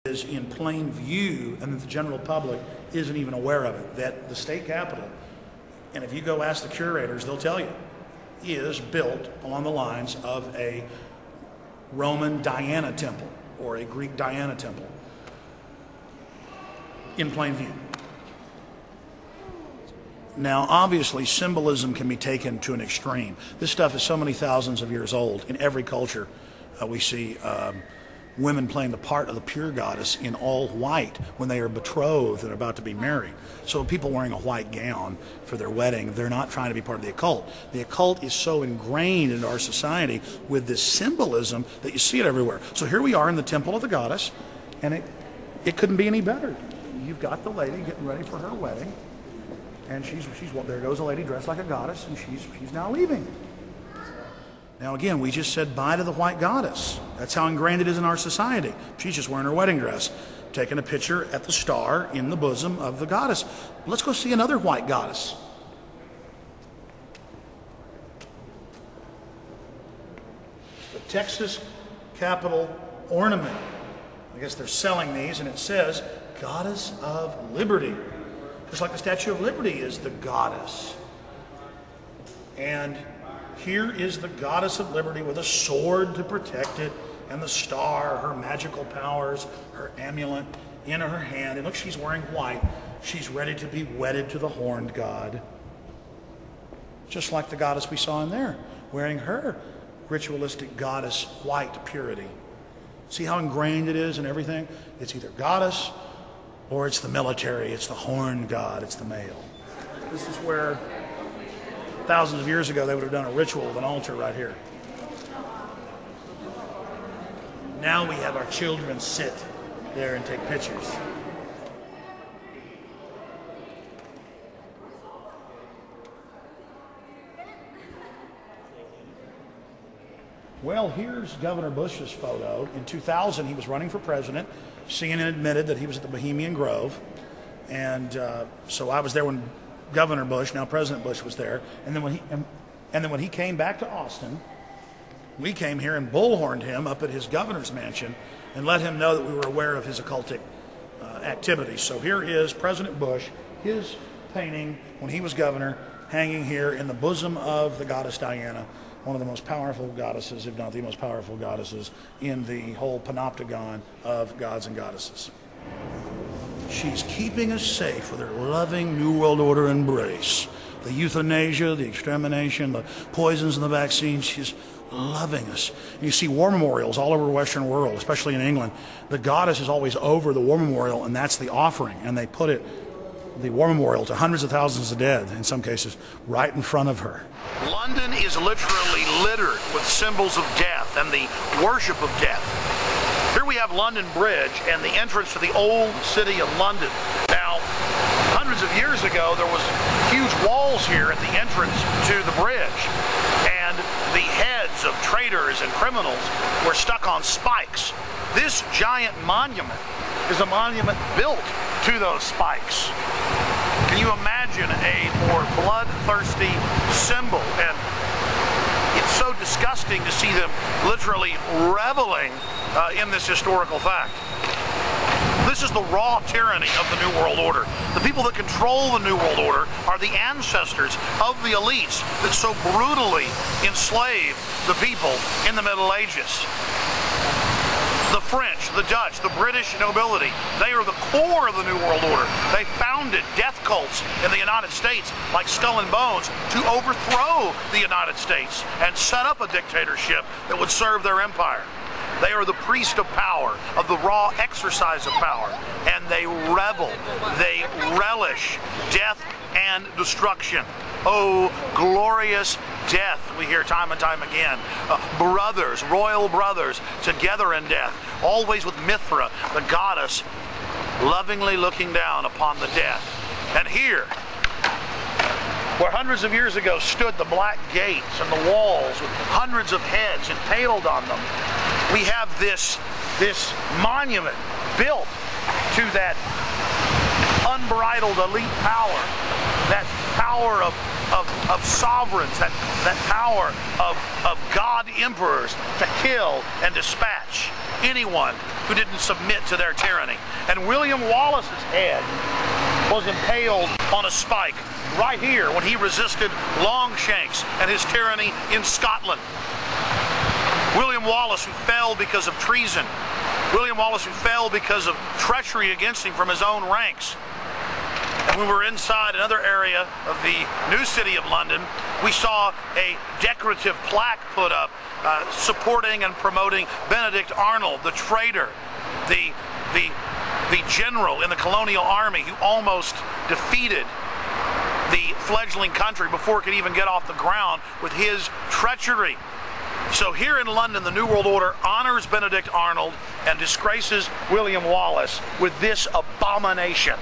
is in plain view and that the general public isn't even aware of it, that the state capitol, and if you go ask the curators, they'll tell you, is built along the lines of a Roman Diana temple or a Greek Diana temple in plain view. Now, obviously, symbolism can be taken to an extreme. This stuff is so many thousands of years old. In every culture, we see women playing the part of the pure goddess in all white when they are betrothed and about to be married. So people wearing a white gown for their wedding, they're not trying to be part of the occult. The occult is so ingrained into our society with this symbolism that you see it everywhere. So here we are in the temple of the goddess, and it couldn't be any better. You've got the lady getting ready for her wedding, and there goes a lady dressed like a goddess, and she's now leaving. Now again, we just said bye to the white goddess. That's how ingrained it is in our society. She's just wearing her wedding dress, taking a picture at the star in the bosom of the goddess. Let's go see another white goddess. The Texas Capitol ornament. I guess they're selling these, and it says Goddess of Liberty. Just like the Statue of Liberty is the goddess. And here is the Goddess of Liberty with a sword to protect it, and the star, her magical powers, her amulet in her hand. And look, she's wearing white. She's ready to be wedded to the horned god. Just like the goddess we saw in there, wearing her ritualistic goddess white purity. See how ingrained it is in everything? It's either goddess or it's the military, it's the horned god, it's the male. This is where thousands of years ago they would have done a ritual with an altar right here. Now we have our children sit there and take pictures. Well, here's Governor Bush's photo. In 2000, he was running for president. CNN admitted that he was at the Bohemian Grove. And so I was there when Governor Bush, now President Bush, was there. And then when he came back to Austin, we came here and bullhorned him up at his governor's mansion and let him know that we were aware of his occultic activities. So here is President Bush, his painting when he was governor, hanging here in the bosom of the goddess Diana, one of the most powerful goddesses, if not the most powerful goddesses, in the whole panopticon of gods and goddesses. She's keeping us safe with her loving New World Order embrace. The euthanasia, the extermination, the poisons and the vaccines, she's loving us. And you see war memorials all over the Western world, especially in England. The goddess is always over the war memorial, and that's the offering. And they put the war memorial to hundreds of thousands of dead, in some cases, right in front of her. London is literally littered with symbols of death and the worship of death. Here we have London Bridge and the entrance to the old city of London. Now, hundreds of years ago, there was huge walls here at the entrance to the bridge, and the heads of traitors and criminals were stuck on spikes. This giant monument is a monument built to those spikes. Can you imagine a more bloodthirsty symbol? And it's so disgusting to see them literally reveling in this historical fact. This is the raw tyranny of the New World Order. The people that control the New World Order are the ancestors of the elites that so brutally enslaved the people in the Middle Ages. The French, the Dutch, the British nobility, they are the core of the New World Order. They founded death cults in the United States like Skull and Bones to overthrow the United States and set up a dictatorship that would serve their empire. They are the priest of power, of the raw exercise of power, and they revel, they relish death and destruction. Oh, glorious death, we hear time and time again. Brothers, royal brothers, together in death, always with Mithra, the goddess, lovingly looking down upon the death. And here, where hundreds of years ago stood the black gates and the walls with hundreds of heads impaled on them, we have this monument built to that unbridled elite power, that power of sovereigns, that power of God emperors to kill and dispatch. anyone who didn't submit to their tyranny. And William Wallace's head was impaled on a spike right here when he resisted Longshanks and his tyranny in Scotland. William Wallace, who fell because of treason. William Wallace, who fell because of treachery against him from his own ranks. And we were inside another area of the new city of London. We saw a decorative plaque put up supporting and promoting Benedict Arnold, the traitor, the general in the colonial army who almost defeated the fledgling country before it could even get off the ground with his treachery. So here in London, the New World Order honors Benedict Arnold and disgraces William Wallace with this abomination.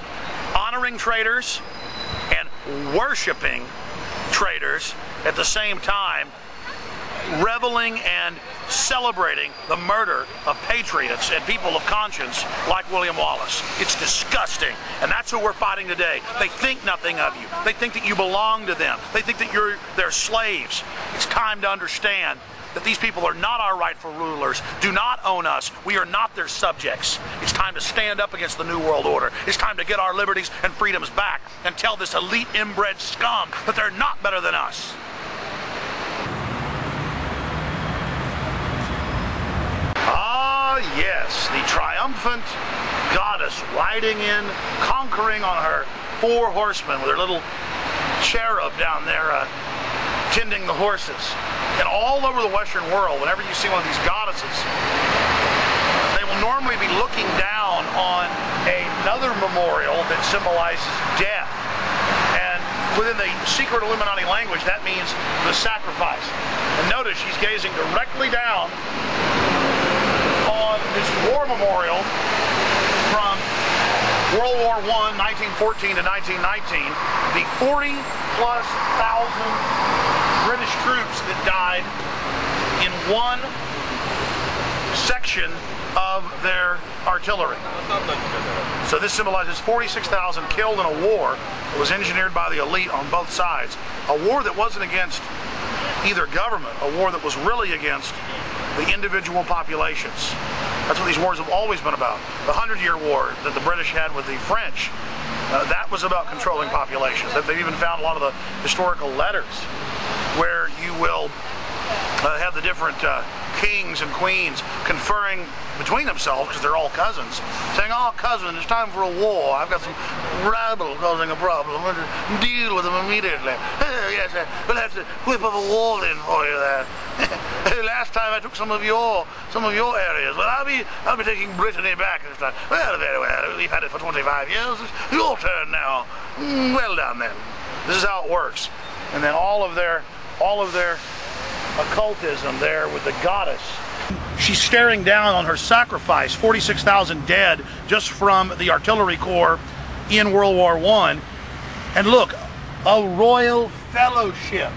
Honoring traitors and worshiping traitors at the same time, reveling and celebrating the murder of patriots and people of conscience like William Wallace. It's disgusting, and that's who we're fighting today. They think nothing of you. They think that you belong to them. They think that you're their slaves. It's time to understand that these people are not our rightful rulers, do not own us. We are not their subjects. It's time to stand up against the New World Order. It's time to get our liberties and freedoms back and tell this elite inbred scum that they're not better than us. Ah, yes, the triumphant goddess riding in, conquering on her 4 horsemen with her little cherub down there tending the horses. And all over the Western world, whenever you see one of these goddesses, they will normally be looking down on another memorial that symbolizes death. And within the secret Illuminati language, that means the sacrifice. And notice she's gazing directly down on this war memorial from World War I, 1914 to 1919, the 40+ thousand British troops that died in one section of their artillery. So this symbolizes 46,000 killed in a war that was engineered by the elite on both sides. A war that wasn't against either government, a war that was really against the individual populations. That's what these wars have always been about. The 100-Year War that the British had with the French, that was about controlling populations. They've even found a lot of the historical letters where you will have the different kings and queens conferring between themselves, because they're all cousins, saying, "Oh, cousin, it's time for a war. I've got some rabble causing a problem. I'm going to deal with them immediately. Yes, we'll have to whip up a wall in for you there. Last time I took some of your areas. Well, I'll be taking Brittany back this time. Well, very well. We've had it for 25 years. It's your turn now. Well done then." This is how it works. And then all of their occultism there with the goddess. She's staring down on her sacrifice, 46,000 dead just from the artillery corps in World War I. And look, a royal fellowship.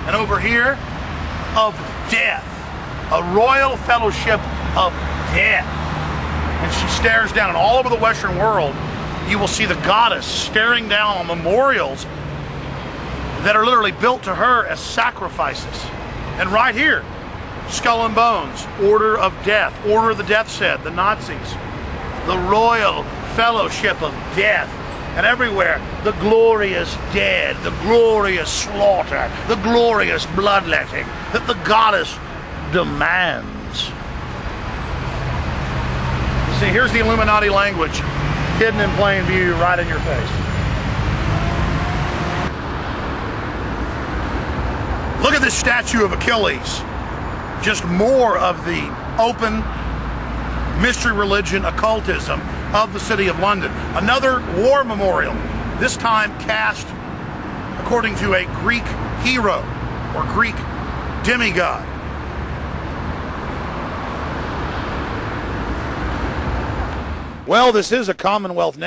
And over here, of death. A royal fellowship of death. And she stares down, and all over the Western world, you will see the goddess staring down on memorials that are literally built to her as sacrifices. And right here, Skull and Bones, Order of Death, Order of the Death's Head, the Nazis, the Royal Fellowship of Death, and everywhere, the glorious dead, the glorious slaughter, the glorious bloodletting that the goddess demands. See, here's the Illuminati language, hidden in plain view right in your face. Look at this statue of Achilles. Just more of the open mystery religion occultism of the city of London. Another war memorial, this time cast according to a Greek hero or Greek demigod. Well, this is a Commonwealth nation.